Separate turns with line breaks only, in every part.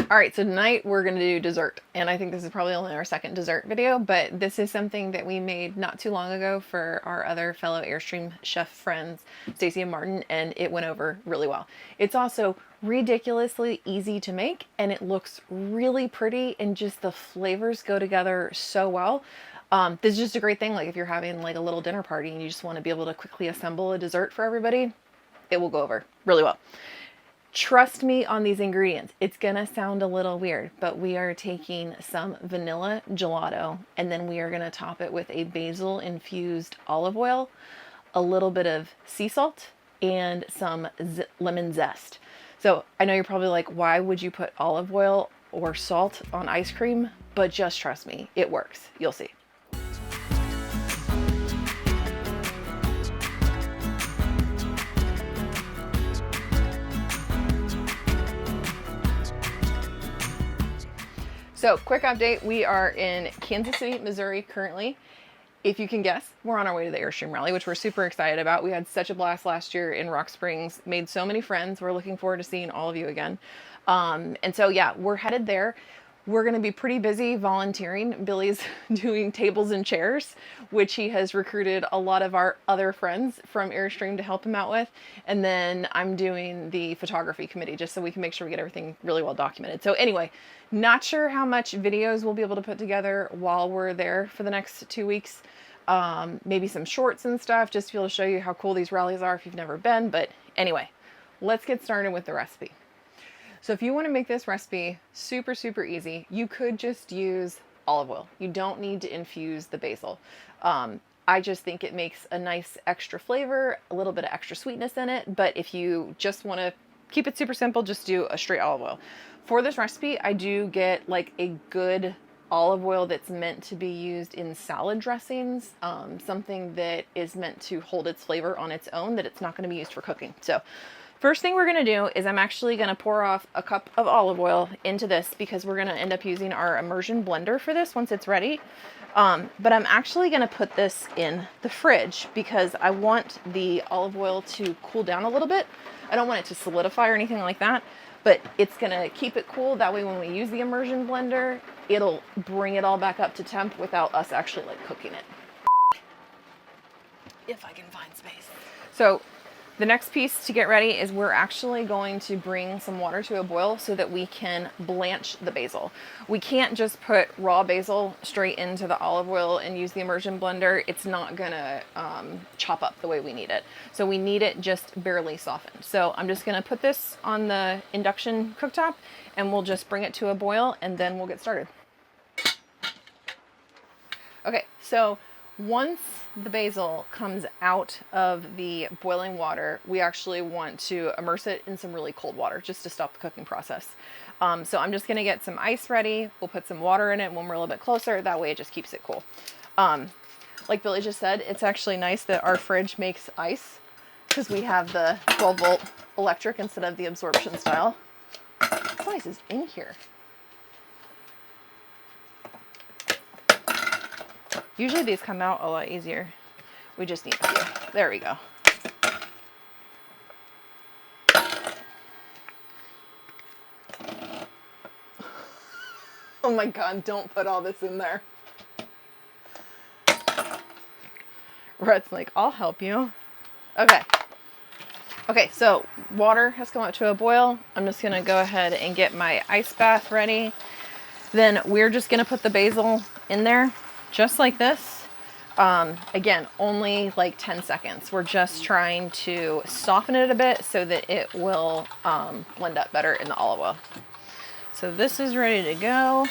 All right, so tonight we're gonna do dessert, and I think this is probably only our second dessert video, but this is something that we made not too long ago for our other fellow Airstream chef friends, Stacy and Martin, and it went over really well. It's also ridiculously easy to make, and it looks really pretty, and just the flavors go together so well. This is just a great thing, like if you're having like a little dinner party and you just want to be able to quickly assemble a dessert for everybody, it will go over really well. Trust me on these ingredients. It's gonna sound a little weird, but we are taking some vanilla gelato, and then we are gonna top it with a basil-infused olive oil, a little bit of sea salt, and some lemon zest. So I know you're probably like, why would you put olive oil or salt on ice cream? But just trust me, it works. You'll see. So quick update, we are in Kansas City, Missouri currently. If you can guess, we're on our way to the Airstream rally, which we're super excited about. We had such a blast last year in Rock Springs, made so many friends. We're looking forward to seeing all of you again. And so yeah, we're headed there. We're going to be pretty busy volunteering. Billy's doing tables and chairs, which he has recruited a lot of our other friends from Airstream to help him out with. And then I'm doing the photography committee just so we can make sure we get everything really well documented. So anyway, not sure how much videos we'll be able to put together while we're there for the next 2 weeks. Maybe some shorts and stuff just to be able to show you how cool these rallies are if you've never been. But anyway, let's get started with the recipe. So if you want to make this recipe super, super easy, you could just use olive oil. You don't need to infuse the basil. I just think it makes a nice extra flavor, a little bit of extra sweetness in it. But if you just want to keep it super simple, just do a straight olive oil. For this recipe, I do get like a good olive oil that's meant to be used in salad dressings, something that is meant to hold its flavor on its own, that it's not going to be used for cooking. So first thing we're going to do is I'm actually going to pour off a cup of olive oil into this because we're going to end up using our immersion blender for this once it's ready. But I'm actually going to put this in the fridge because I want the olive oil to cool down a little bit. I don't want it to solidify or anything like that, but it's going to keep it cool. That way when we use the immersion blender, it'll bring it all back up to temp without us actually like cooking it. If I can find space. So the next piece to get ready is we're actually going to bring some water to a boil so that we can blanch the basil. We can't just put raw basil straight into the olive oil and use the immersion blender. It's not gonna chop up the way we need it. So we need it just barely softened. So I'm just gonna put this on the induction cooktop and we'll just bring it to a boil and then we'll get started. Okay, so once the basil comes out of the boiling water, we actually want to immerse it in some really cold water just to stop the cooking process. So I'm just gonna get some ice ready. We'll put some water in it when we're a little bit closer. That way it just keeps it cool. Like Billy just said, it's actually nice that our fridge makes ice because we have the 12-volt electric instead of the absorption style. This ice is in here. Usually these come out a lot easier. We just need a few. There we go. Oh my God, don't put all this in there. Rhett's like, I'll help you. Okay. Okay, so water has come up to a boil. I'm just gonna go ahead and get my ice bath ready. Then we're just gonna put the basil in there. Just like this. Again, only like 10 seconds. We're just trying to soften it a bit so that it will blend up better in the olive oil. So this is ready to go.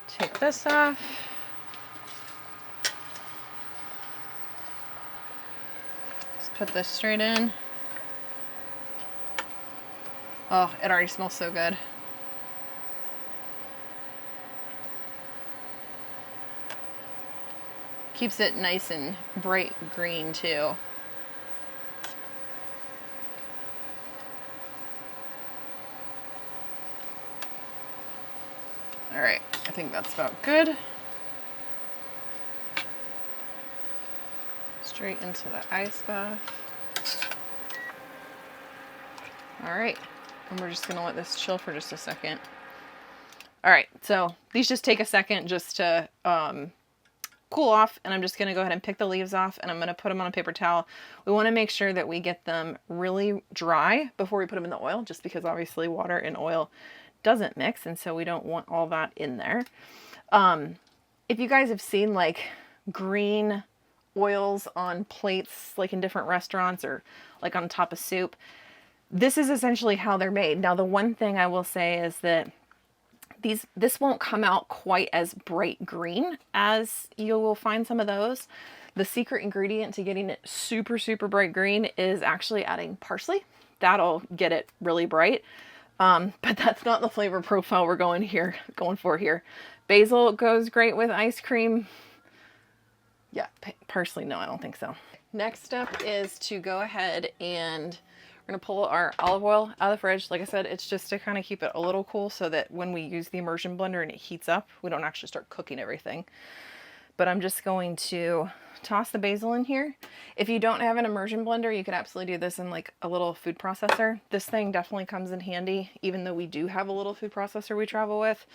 Take this off. Just put this straight in. Oh, it already smells so good. Keeps it nice and bright green too. All right, I think that's about good. Straight into the ice bath. All right, And we're just gonna let this chill for just a second. All right, so these just take a second just to cool off, and I'm just gonna go ahead and pick the leaves off, and I'm gonna put them on a paper towel. We wanna make sure that we get them really dry before we put them in the oil, just because obviously water and oil doesn't mix, and so we don't want all that in there. If you guys have seen like green oils on plates, like in different restaurants or like on top of soup, this is essentially how they're made. Now, the one thing I will say is that this won't come out quite as bright green as you will find some of those. The secret ingredient to getting it super, super bright green is actually adding parsley. That'll get it really bright. But that's not the flavor profile we're going for here. Basil goes great with ice cream. Yeah, parsley, no, I don't think so. Next step is to go ahead and we're gonna pull our olive oil out of the fridge. Like I said, it's just to kind of keep it a little cool so that when we use the immersion blender and it heats up, we don't actually start cooking everything. But I'm just going to toss the basil in here. If you don't have an immersion blender, you could absolutely do this in like a little food processor. This thing definitely comes in handy, even though we do have a little food processor we travel with.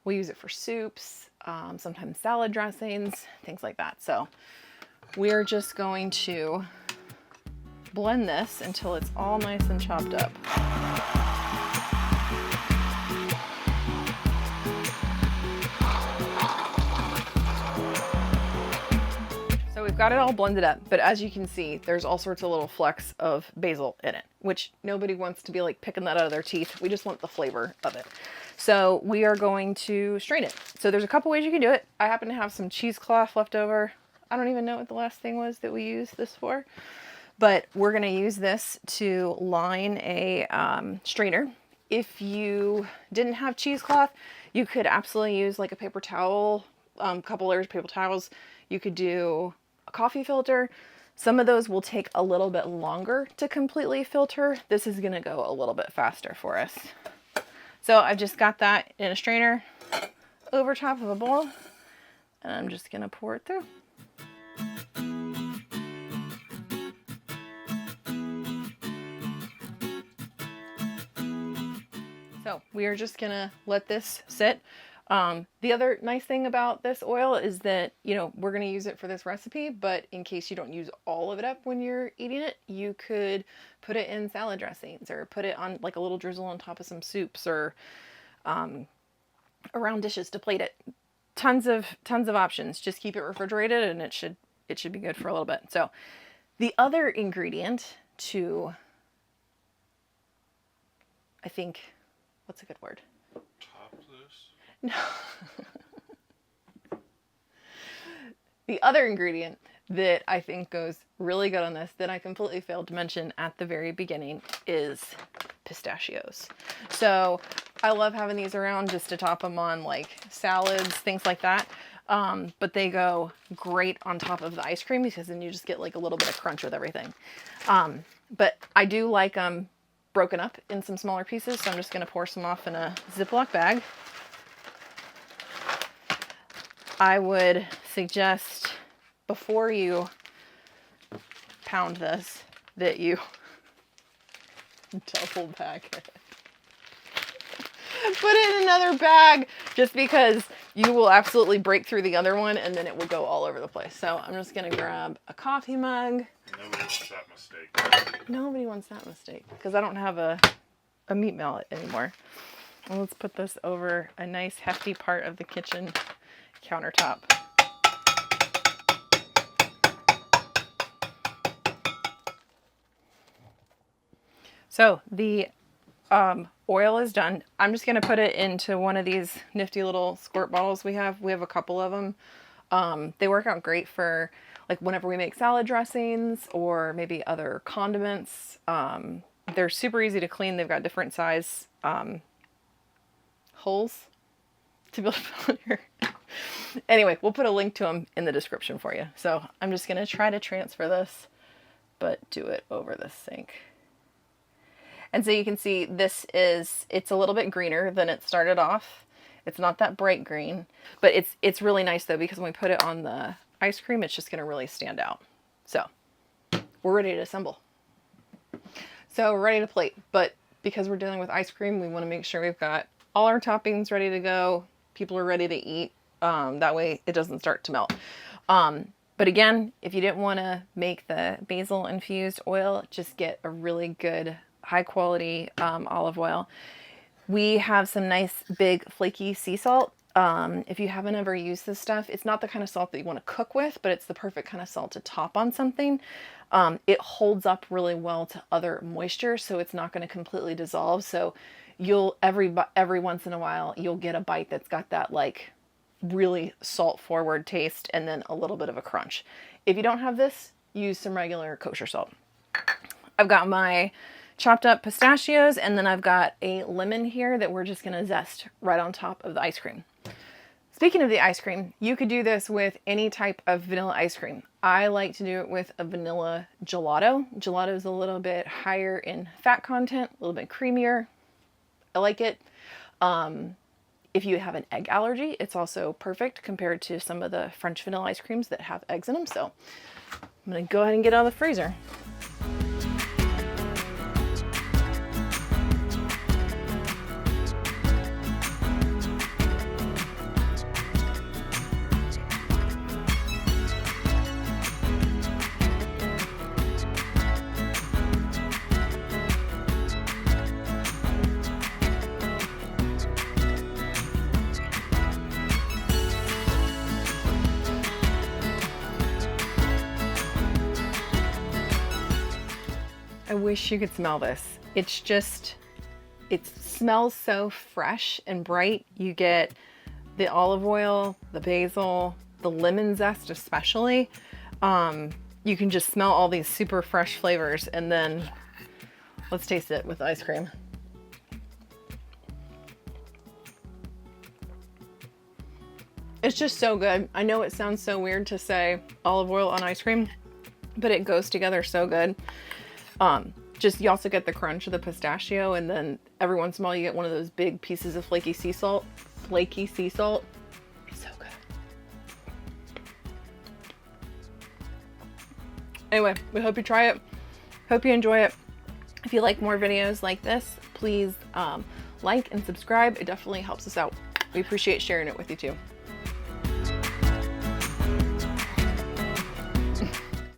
We use it for soups, sometimes salad dressings, things like that. So we're just going to blend this until it's all nice and chopped up. So we've got it all blended up, but as you can see, there's all sorts of little flecks of basil in it, which nobody wants to be like picking that out of their teeth. We just want the flavor of it. So we are going to strain it. So there's a couple ways you can do it. I happen to have some cheesecloth left over. I don't even know what the last thing was that we used this for, but we're going to use this to line a strainer. If you didn't have cheesecloth, you could absolutely use like a paper towel, couple layers of paper towels. You could do a coffee filter. Some of those will take a little bit longer to completely filter. This is going to go a little bit faster for us. So I've just got that in a strainer over top of a bowl, and I'm just going to pour it through. So we are just going to let this sit. The other nice thing about this oil is that, you know, we're going to use it for this recipe, but in case you don't use all of it up when you're eating it, you could put it in salad dressings or put it on like a little drizzle on top of some soups or around dishes to plate it. Tons of options. Just keep it refrigerated and it should be good for a little bit. So the other ingredient to, I think, what's a good word? No. The other ingredient that I think goes really good on this that I completely failed to mention at the very beginning is pistachios. So I love having these around just to top them on like salads, things like that. But they go great on top of the ice cream because then you just get like a little bit of crunch with everything. But I do like them broken up in some smaller pieces. So I'm just going to pour some off in a Ziploc bag. I would suggest before you pound this that you double bag it. Put it in another bag just because you will absolutely break through the other one and then it will go all over the place. So I'm just going to grab a coffee mug.
Nobody wants that mistake.
Nobody wants that mistake because I don't have a meat mallet anymore. Well, let's put this over a nice hefty part of the kitchen countertop. So the oil is done. I'm just going to put it into one of these nifty little squirt bottles we have. We have a couple of them. They work out great for like whenever we make salad dressings or maybe other condiments. They're super easy to clean. They've got different size holes to be able to put on here. Anyway, we'll put a link to them in the description for you. So I'm just going to try to transfer this, but do it over the sink. And so you can see it's a little bit greener than it started off. It's not that bright green, but it's really nice though, because when we put it on the ice cream, it's just going to really stand out. So we're ready to assemble. So we're ready to plate, but because we're dealing with ice cream, we want to make sure we've got all our toppings ready to go. People are ready to eat. That way it doesn't start to melt. But again, if you didn't want to make the basil infused oil, just get a really good high quality olive oil. We have some nice big flaky sea salt. If you haven't ever used this stuff, it's not the kind of salt that you want to cook with, but it's the perfect kind of salt to top on something. It holds up really well to other moisture, so it's not going to completely dissolve. So you'll every once in a while you'll get a bite that's got that like really salt forward taste and then a little bit of a crunch. If you don't have this, use some regular kosher salt. I've got my chopped up pistachios, and then I've got a lemon here that we're just gonna zest right on top of the ice cream. Speaking of the ice cream, you could do this with any type of vanilla ice cream. I like to do it with a vanilla gelato. Gelato is a little bit higher in fat content, a little bit creamier. I like it. If you have an egg allergy, it's also perfect compared to some of the French vanilla ice creams that have eggs in them. So I'm gonna go ahead and get out of the freezer. I wish you could smell this. It's just, it smells so fresh and bright. You get the olive oil, the basil, the lemon zest especially. You can just smell all these super fresh flavors, and then let's taste it with ice cream. It's just so good. I know it sounds so weird to say olive oil on ice cream, but it goes together so good. Just you also get the crunch of the pistachio, and then every once in a while you get one of those big pieces of flaky sea salt. Flaky sea salt. It's so good. Anyway, we hope you try it. Hope you enjoy it. If you like more videos like this, please like and subscribe. It definitely helps us out. We appreciate sharing it with you too.